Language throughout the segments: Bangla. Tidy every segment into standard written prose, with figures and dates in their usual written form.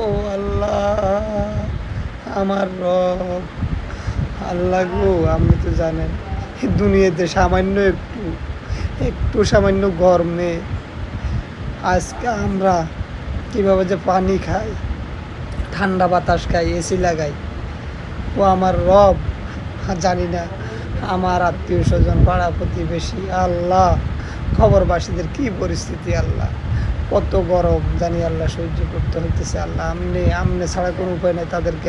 ও আল্লাহ, আমার রব, আল্লাহ গো, আপনি তো জানেন এই দুনিয়াতে সামান্য একটু একটু সামান্য গরমে আজকে আমরা কীভাবে যে পানি খাই, ঠান্ডা বাতাস খাই, এসি লাগাই। ও আমার রব, জানি না আমার আত্মীয় স্বজন, পাড়া প্রতিবেশী, আল্লাহ খবরবাসীদের কী পরিস্থিতি, আল্লাহ কত গরম জানি আল্লাহ সহ্য করতে হইতেছে। আল্লাহ আমনে ছাড়া কোনো উপায় নেই তাদেরকে,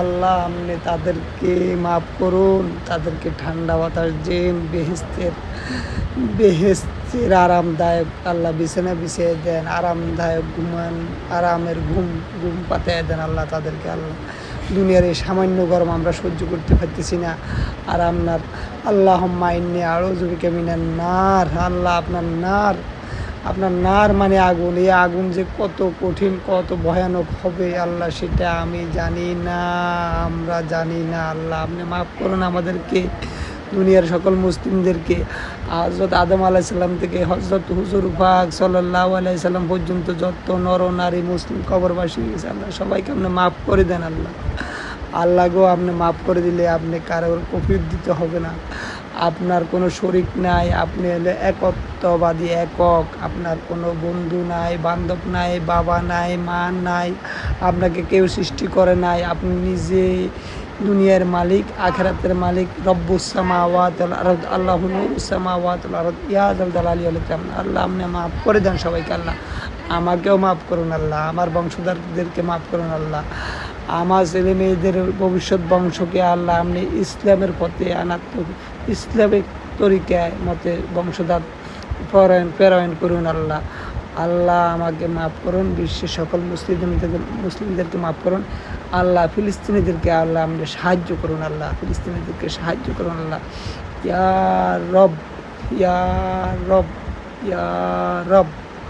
আল্লাহ আমনে তাদেরকে মাফ করুন, তাদেরকে ঠান্ডা বাতাস দেন, বেহেস্তের আরামদায়ক আল্লাহ বিছানা বিছিয়ে দেন, আরামদায়ক আরামের ঘুম পাতায় দেন আল্লাহ তাদেরকে। আল্লাহ দুনিয়ার এই সামান্য গরম আমরা সহ্য করতে পারতেছি না। আর আল্লাহ মাইন্নি আরও জুবিকে মিনার নার, আল্লাহ আপনার নার মানে আগুন, এই আগুন যে কত কঠিন, কত ভয়ানক হবে আল্লাহ সেটা আমি জানি না, আমরা জানি না। আল্লাহ আপনি মাফ করুন আমাদেরকে, দুনিয়ার সকল মুসলিমদেরকে, হজরত আদম আলাইসাল্লাম থেকে হজরত হুজুর পাক সাল্লাল্লাহু আলাইহি সাল্লাম পর্যন্ত যত নর নারী মুসলিম কবরবাসী গেছে আল্লাহ সবাইকে আপনি মাফ করে দেন। আল্লাহ গো, আপনি মাফ করে দিলে আপনি কারোর কফির দিতে হবে না, আপনার কোনো শরিক নাই, আপনি হলে একত্ববাদী, একক, আপনার কোনো বন্ধু নাই, বান্ধব নাই, বাবা নাই, মা নাই, আপনাকে কেউ সৃষ্টি করে নাই, আপনি নিজে দুনিয়ার মালিক, আখিরাতের মালিক, রব্বুস সামাওয়াতিল আরদ, আল্লাহু নূরুস সামাওয়াতিল আরদ, ইয়া যাল জালালি ওয়াল ইকরাম। আল্লাহ আপনি মাফ করে দেন সবাইকে, আল্লাহ আমাকেও মাফ করুন, আল্লাহ আমার বংশধরদেরকে মাফ করুন, আল্লাহ আমার ছেলে মেয়েদের ভবিষ্যৎ বংশকে আল্লাহ আপনি ইসলামের পথে ইসলামিক তরিকায় মতে বংশধর প্রেরণ করুন। আল্লাহ আমাকে মাফ করুন, বিশ্বের সকল মুসলিমদেরকে মাফ করুন। আল্লাহ ফিলিস্তিনিদেরকে আল্লাহ আমাদের সাহায্য করুন, আল্লাহ ফিলিস্তিনিদেরকে সাহায্য করুন। আল্লাহ ইয়া রব, ইয়া রব, ইয়া রব।